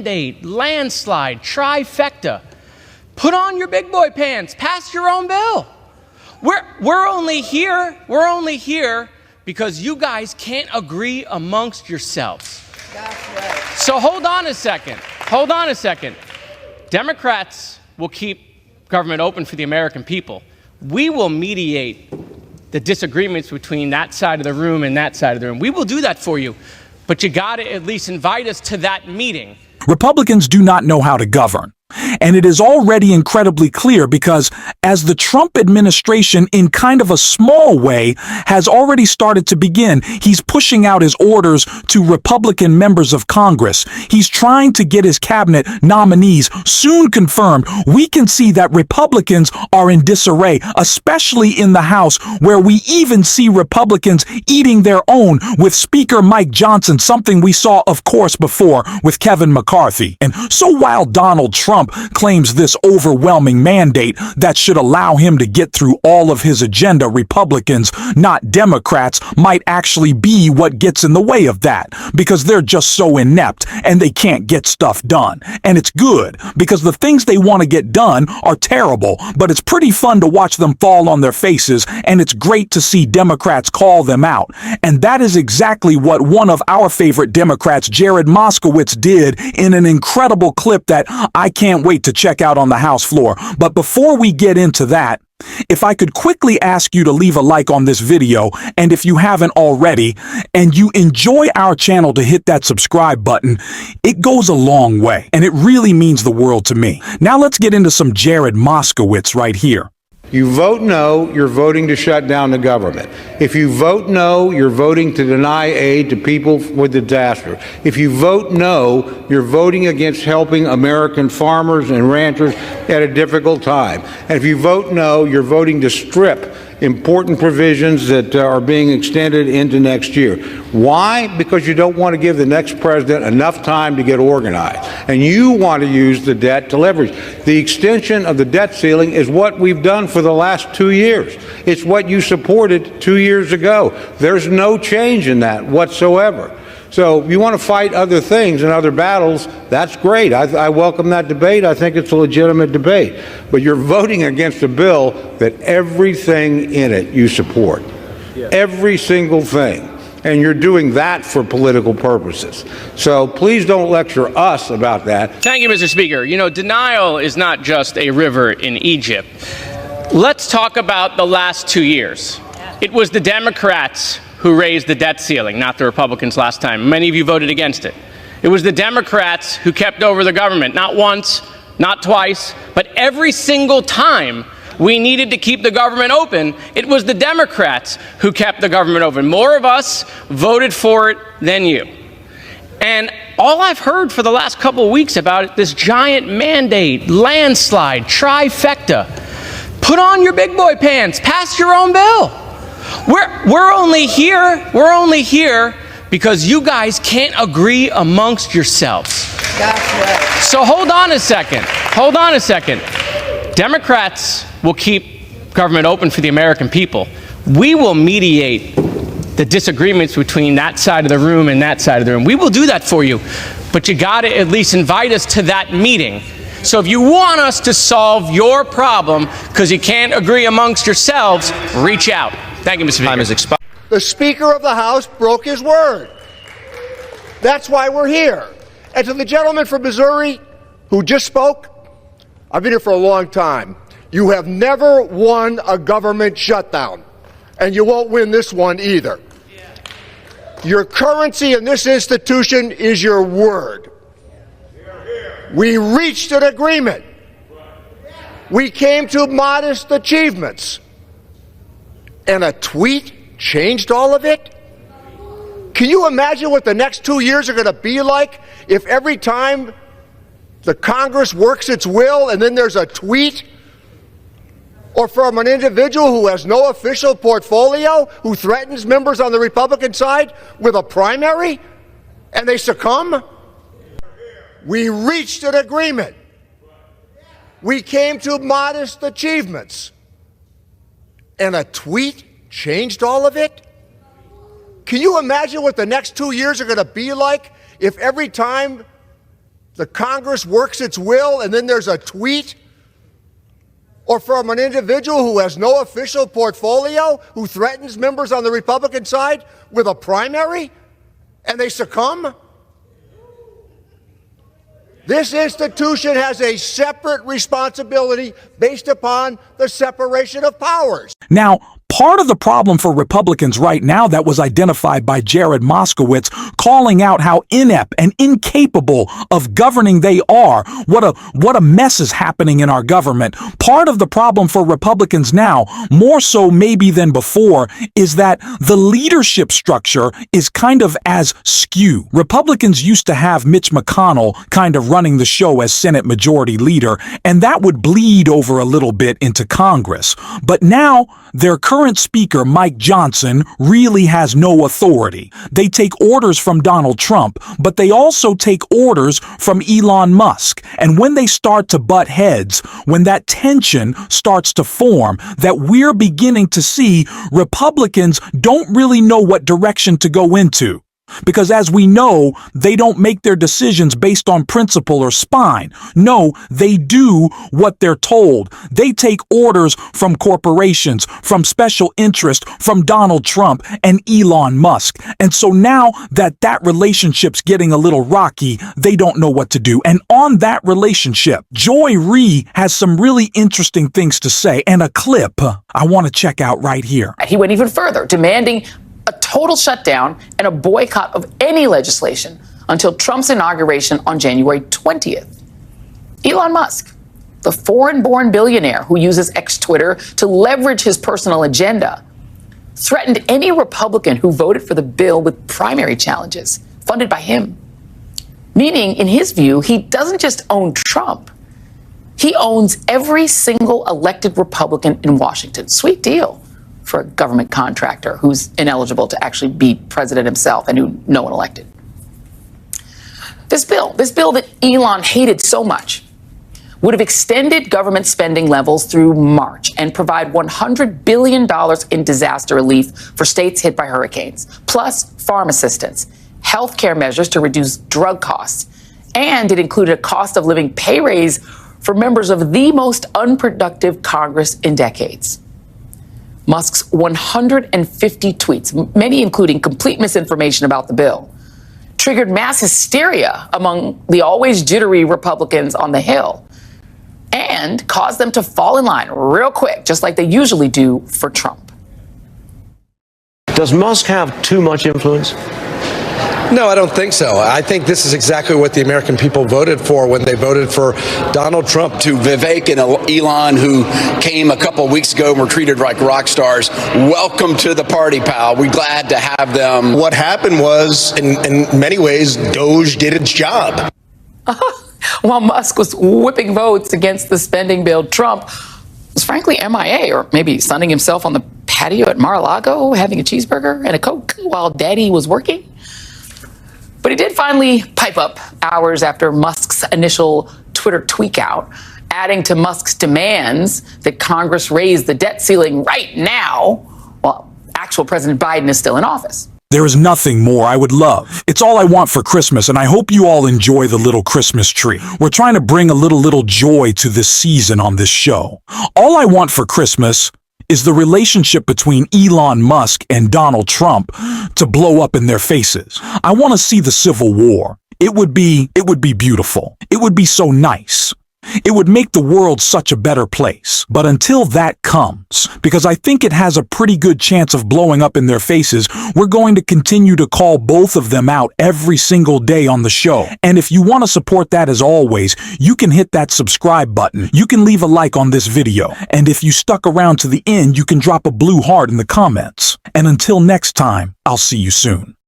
landslide, trifecta. Put on your big boy pants, pass your own bill. We're only here because you guys can't agree amongst yourselves. That's right. So hold on a second. Democrats will keep government open for the American people. We will mediate the disagreements between that side of the room and that side of the room. We will do that for you, but you got to at least invite us to that meeting. Republicans do not know how to govern. And it is already incredibly clear because as the Trump administration, in kind of a small way, has already started to begin, he's pushing out his orders to Republican members of Congress. He's trying to get his cabinet nominees soon confirmed. We can see that Republicans are in disarray, especially in the House, where we even see Republicans eating their own with Speaker Mike Johnson, something we saw, of course, before with Kevin McCarthy. And so while Donald Trump claims this overwhelming mandate that should allow him to get through all of his agenda, Republicans, not Democrats, might actually be what gets in the way of that because they're just so inept and they can't get stuff done. And it's good because the things they want to get done are terrible, but it's pretty fun to watch them fall on their faces, and it's great to see Democrats call them out. And that is exactly what one of our favorite Democrats, Jared Moskowitz, did in an incredible clip that I can't wait to check out on the House floor. But before we get into that, if I could quickly ask you to leave a like on this video, and if you haven't already, and you enjoy our channel, to hit that subscribe button. It goes a long way, and it really means the world to me. Now let's get into some Jared Moskowitz right here. You vote no, you're voting to shut down the government. If you vote no, you're voting to deny aid to people with disaster. If you vote no, you're voting against helping American farmers and ranchers at a difficult time. And if you vote no, you're voting to strip important provisions that are being extended into next year. Why? Because you don't want to give the next president enough time to get organized. And you want to use the debt to leverage. The extension of the debt ceiling is what we've done for the last 2 years. It's what you supported 2 years ago. There's no change in that whatsoever. So you want to fight other things and other battles, that's great. I welcome that debate. I think it's a legitimate debate. But you're voting against a bill that everything in it you support. Yeah. Every single thing. And you're doing that for political purposes. So please don't lecture us about that. Thank you, Mr. Speaker. You know, denial is not just a river in Egypt. Let's talk about the last 2 years. It was the Democrats who raised the debt ceiling, not the Republicans last time. Many of you voted against it. It was the Democrats who kept over the government, not once, not twice, but every single time we needed to keep the government open, it was the Democrats who kept the government open. More of us voted for it than you. And all I've heard for the last couple of weeks about it, this giant mandate, landslide, trifecta. Put on your big boy pants, pass your own bill. We're only here because you guys can't agree amongst yourselves. That's right. So hold on a second. Democrats will keep government open for the American people. We will mediate the disagreements between that side of the room and that side of the room. We will do that for you, but you got to at least invite us to that meeting. So if you want us to solve your problem because you can't agree amongst yourselves, reach out. Thank you, Mr. Speaker. Time has expired. The Speaker of the House broke his word. That's why we're here. And to the gentleman from Missouri who just spoke, I've been here for a long time. You have never won a government shutdown, and you won't win this one either. Your currency in this institution is your word. We reached an agreement. We came to modest achievements. And a tweet changed all of it? Can you imagine what the next 2 years are going to be like if every time the Congress works its will and then there's a tweet? Or from an individual who has no official portfolio, who threatens members on the Republican side with a primary, and they succumb? We reached an agreement. We came to modest achievements. And a tweet changed all of it? Can you imagine what the next 2 years are going to be like if every time the Congress works its will and then there's a tweet, or from an individual who has no official portfolio, who threatens members on the Republican side with a primary, and they succumb? This institution has a separate responsibility based upon the separation of powers. Now, part of the problem for Republicans right now that was identified by Jared Moskowitz, calling out how inept and incapable of governing they are, what a mess is happening in our government. Part of the problem for Republicans now, more so maybe than before, is that the leadership structure is kind of as skew. Republicans used to have Mitch McConnell kind of running the show as Senate Majority Leader, and that would bleed over a little bit into Congress. But now, their current Speaker, Mike Johnson, really has no authority. They take orders from Donald Trump, but they also take orders from Elon Musk. And when they start to butt heads, when that tension starts to form, that we're beginning to see, Republicans don't really know what direction to go into. Because as we know, they don't make their decisions based on principle or spine. No, they do what they're told. They take orders from corporations, from special interest, from Donald Trump and Elon Musk. And so now that relationship's getting a little rocky, they don't know what to do. And on that relationship, Joy Rhee has some really interesting things to say, and a clip I want to check out right here. He went even further, demanding a total shutdown and a boycott of any legislation until Trump's inauguration on January 20th. Elon Musk, the foreign-born billionaire who uses X-Twitter to leverage his personal agenda, threatened any Republican who voted for the bill with primary challenges funded by him. Meaning, in his view, he doesn't just own Trump. He owns every single elected Republican in Washington. Sweet deal for a government contractor who's ineligible to actually be president himself and who no one elected. This bill that Elon hated so much would have extended government spending levels through March and provide $100 billion in disaster relief for states hit by hurricanes, plus farm assistance, health care measures to reduce drug costs, and it included a cost of living pay raise for members of the most unproductive Congress in decades. Musk's 150 tweets, many including complete misinformation about the bill, triggered mass hysteria among the always jittery Republicans on the Hill and caused them to fall in line real quick, just like they usually do for Trump. Does Musk have too much influence? No, I don't think so. I think this is exactly what the American people voted for when they voted for Donald Trump. To Vivek and Elon, who came a couple of weeks ago and were treated like rock stars, welcome to the party, pal. We're glad to have them. What happened was, in many ways, Doge did its job. While Musk was whipping votes against the spending bill, Trump was frankly MIA, or maybe sunning himself on the patio at Mar-a-Lago, having a cheeseburger and a Coke while Daddy was working. But he did finally pipe up hours after Musk's initial Twitter tweak out, adding to Musk's demands that Congress raise the debt ceiling right now while actual President Biden is still in office. There is nothing more I would love. It's all I want for Christmas, and I hope you all enjoy the little Christmas tree. We're trying to bring a little joy to this season on this show. All I want for Christmas is the relationship between Elon Musk and Donald Trump to blow up in their faces. I want to see the Civil War. It would be beautiful. It would be so nice. It would make the world such a better place. But until that comes, because I think it has a pretty good chance of blowing up in their faces, we're going to continue to call both of them out every single day on the show. And if you want to support that, as always, you can hit that subscribe button. You can leave a like on this video. And if you stuck around to the end, you can drop a blue heart in the comments. And until next time, I'll see you soon.